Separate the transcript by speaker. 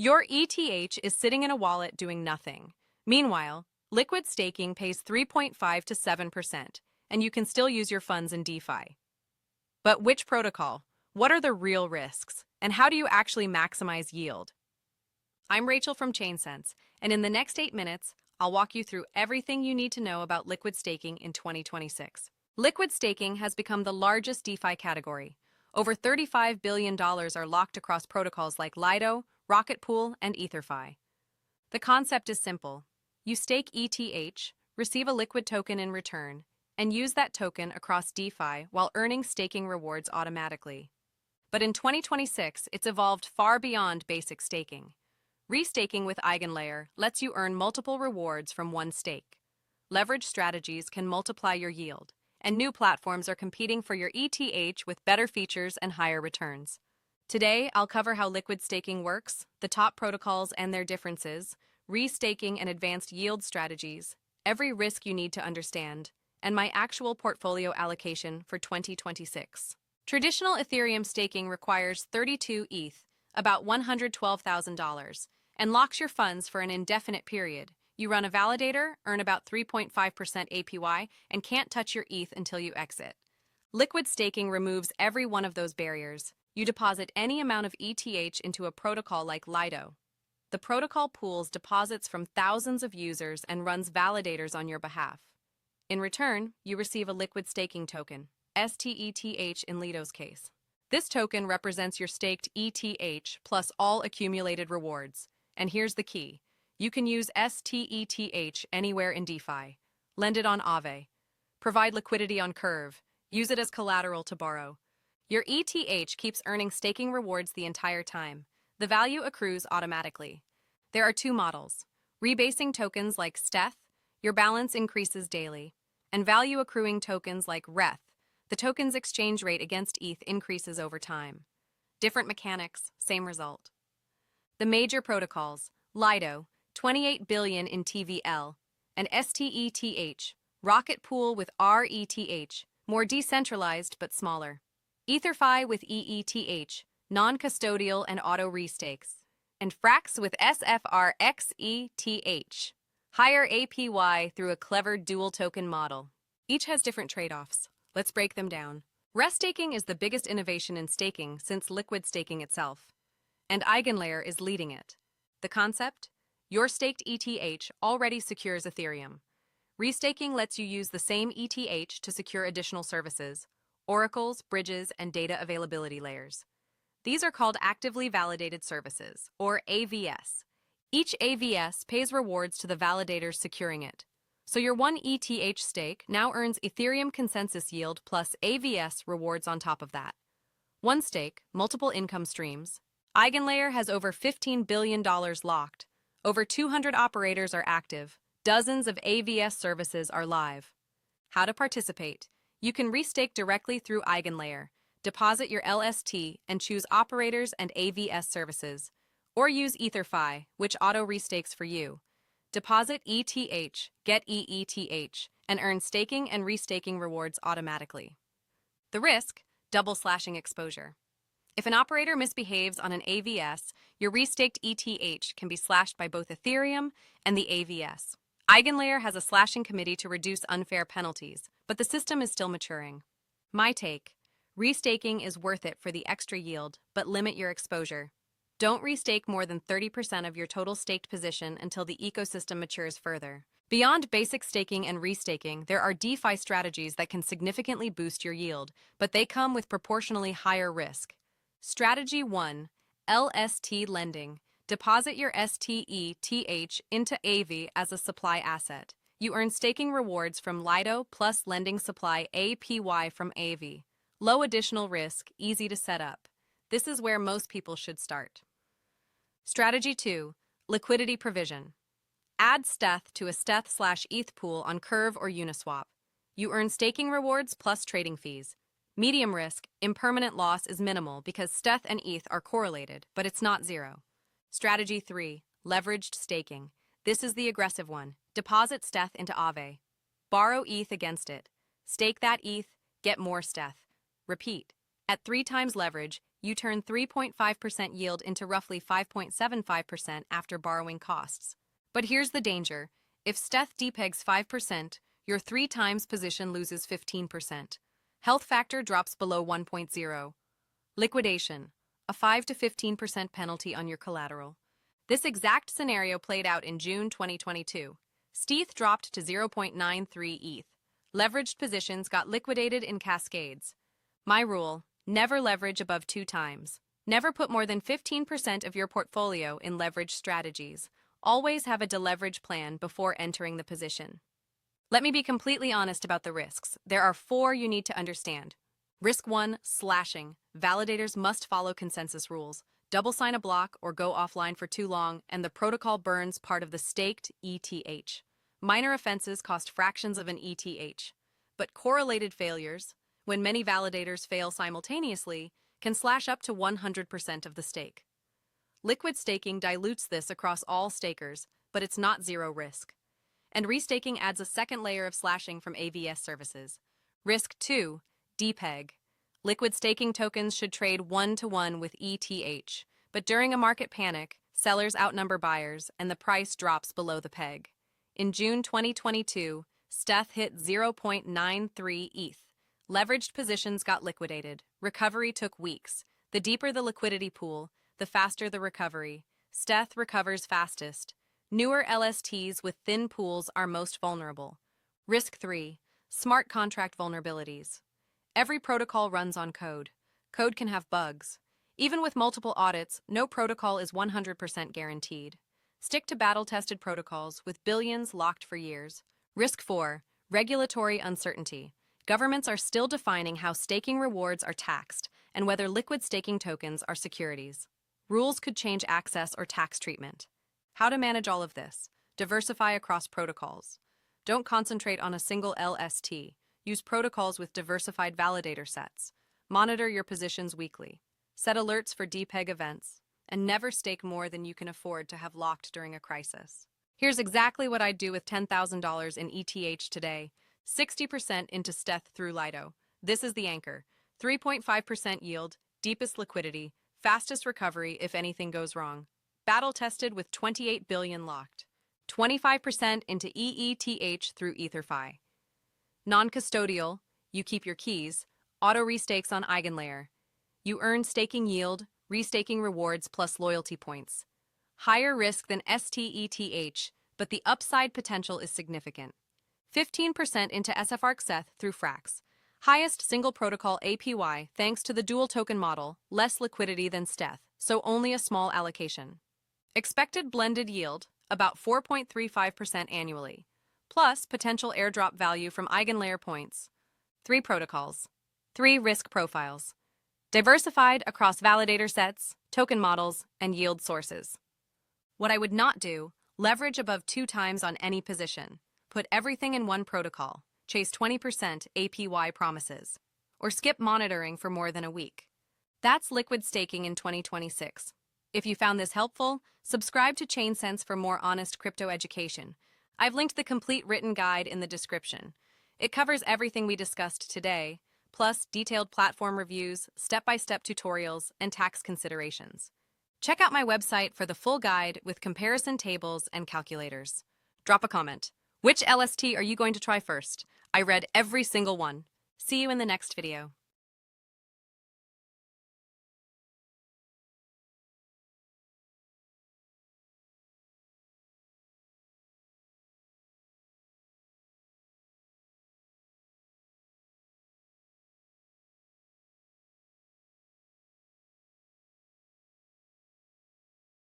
Speaker 1: Your ETH is sitting in a wallet doing nothing. Meanwhile, liquid staking pays 3.5 to 7%, and you can still use your funds in DeFi. But which protocol? What are the real risks? And how do you actually maximize yield? I'm Rachel from ChainSense, and in the next 8 minutes, I'll walk you through everything you need to know about liquid staking in 2026. Liquid staking has become the largest DeFi category. Over $35 billion are locked across protocols like Lido, Rocket Pool, and EtherFi. The concept is simple. You stake ETH, receive a liquid token in return, and use that token across DeFi while earning staking rewards automatically. But in 2026, it's evolved far beyond basic staking. Restaking with EigenLayer lets you earn multiple rewards from one stake. Leverage strategies can multiply your yield, and new platforms are competing for your ETH with better features and higher returns. Today, I'll cover how liquid staking works, the top protocols and their differences, restaking and advanced yield strategies, every risk you need to understand, and my actual portfolio allocation for 2026. Traditional Ethereum staking requires 32 ETH, about $112,000, and locks your funds for an indefinite period. You run a validator, earn about 3.5% APY, and can't touch your ETH until you exit. Liquid staking removes every one of those barriers. You deposit any amount of ETH into a protocol like Lido. The protocol pools deposits from thousands of users and runs validators on your behalf. In return, you receive a liquid staking token, STETH in Lido's case. This token represents your staked ETH plus all accumulated rewards. And here's the key. You can use STETH anywhere in DeFi. Lend it on Aave. Provide liquidity on Curve. Use it as collateral to borrow. Your ETH keeps earning staking rewards the entire time. The value accrues automatically. There are two models. Rebasing tokens like STETH, your balance increases daily. And value accruing tokens like RETH, the token's exchange rate against ETH increases over time. Different mechanics, same result. The major protocols, Lido, 28 billion in TVL, and STETH, Rocket Pool with RETH, more decentralized but smaller. EtherFi with EETH, non-custodial and auto restakes, and Frax with SFRXETH, higher APY through a clever dual token model. Each has different trade-offs. Let's break them down. Restaking is the biggest innovation in staking since liquid staking itself, and EigenLayer is leading it. The concept? Your staked ETH already secures Ethereum. Restaking lets you use the same ETH to secure additional services, oracles, bridges, and data availability layers. These are called actively validated services, or AVS. Each AVS pays rewards to the validators securing it. So your one ETH stake now earns Ethereum consensus yield plus AVS rewards on top of that. One stake, multiple income streams. EigenLayer has over $15 billion locked. Over 200 operators are active. Dozens of AVS services are live. How to participate? You can restake directly through EigenLayer, deposit your LST, and choose operators and AVS services. Or use EtherFi, which auto-restakes for you. Deposit ETH, get EETH, and earn staking and restaking rewards automatically. The risk? Double slashing exposure. If an operator misbehaves on an AVS, your restaked ETH can be slashed by both Ethereum and the AVS. EigenLayer has a slashing committee to reduce unfair penalties, but the system is still maturing. My take: restaking is worth it for the extra yield, but limit your exposure. Don't restake more than 30% of your total staked position until the ecosystem matures further. Beyond basic staking and restaking, there are DeFi strategies that can significantly boost your yield, but they come with proportionally higher risk. Strategy 1. LST lending. Deposit your STETH into AV as a supply asset. You earn staking rewards from Lido plus lending supply APY from AV. Low additional risk, easy to set up. This is where most people should start. Strategy 2. Liquidity provision. Add STETH to a STETH/ETH pool on Curve or Uniswap. You earn staking rewards plus trading fees. Medium risk, impermanent loss is minimal because STETH and ETH are correlated, but it's not zero. Strategy 3. Leveraged staking. This is the aggressive one. Deposit STETH into Aave. Borrow ETH against it. Stake that ETH, get more STETH. Repeat. At 3 times leverage, you turn 3.5% yield into roughly 5.75% after borrowing costs. But here's the danger. If Steth depegs 5%, your 3 times position loses 15%. Health factor drops below 1.0. Liquidation, a 5 to 15% penalty on your collateral. This exact scenario played out in June 2022. Steth dropped to 0.93 ETH. Leveraged positions got liquidated in cascades. My rule, never leverage above 2 times. Never put more than 15% of your portfolio in leverage strategies. Always have a deleverage plan before entering the position. Let me be completely honest about the risks. There are 4 you need to understand. Risk 1, slashing. Validators must follow consensus rules. Double sign a block or go offline for too long, and the protocol burns part of the staked ETH. Minor offenses cost fractions of an ETH. But correlated failures, when many validators fail simultaneously, can slash up to 100% of the stake. Liquid staking dilutes this across all stakers, but it's not zero risk. And restaking adds a second layer of slashing from AVS services. Risk 2, depeg. Liquid staking tokens should trade 1-to-1 with ETH, but during a market panic, sellers outnumber buyers and the price drops below the peg. In June 2022, Steth hit 0.93 ETH. Leveraged positions got liquidated. Recovery took weeks. The deeper the liquidity pool, the faster the recovery. Steth recovers fastest. Newer LSTs with thin pools are most vulnerable. Risk 3, smart contract vulnerabilities. Every protocol runs on code. Code can have bugs. Even with multiple audits, no protocol is 100% guaranteed. Stick to battle-tested protocols with billions locked for years. Risk 4, regulatory uncertainty. Governments are still defining how staking rewards are taxed and whether liquid staking tokens are securities. Rules could change access or tax treatment. How to manage all of this? Diversify across protocols. Don't concentrate on a single LST. Use protocols with diversified validator sets. Monitor your positions weekly. Set alerts for depeg events. And never stake more than you can afford to have locked during a crisis. Here's exactly what I'd do with $10,000 in ETH today. 60% into Steth through Lido. This is the anchor. 3.5% yield, deepest liquidity, fastest recovery if anything goes wrong. Battle tested with 28 billion locked. 25% into EETH through EtherFi. Non-custodial, you keep your keys. Auto restakes on EigenLayer. You earn staking yield, restaking rewards plus loyalty points. Higher risk than STETH, but the upside potential is significant. 15% into SFARC through Frax. Highest single protocol APY thanks to the dual token model, less liquidity than Steth, so only a small allocation. Expected blended yield, about 4.35% annually, plus potential airdrop value from EigenLayer points. 3 protocols. 3 risk profiles. Diversified across validator sets, token models, and yield sources. What I would not do, leverage above 2 times on any position. Put everything in one protocol. Chase 20% APY promises. Or skip monitoring for more than a week. That's liquid staking in 2026. If you found this helpful, subscribe to ChainSense for more honest crypto education. I've linked the complete written guide in the description. It covers everything we discussed today, plus detailed platform reviews, step-by-step tutorials, and tax considerations. Check out my website for the full guide with comparison tables and calculators. Drop a comment. Which LST are you going to try first? I read every single one. See you in the next video.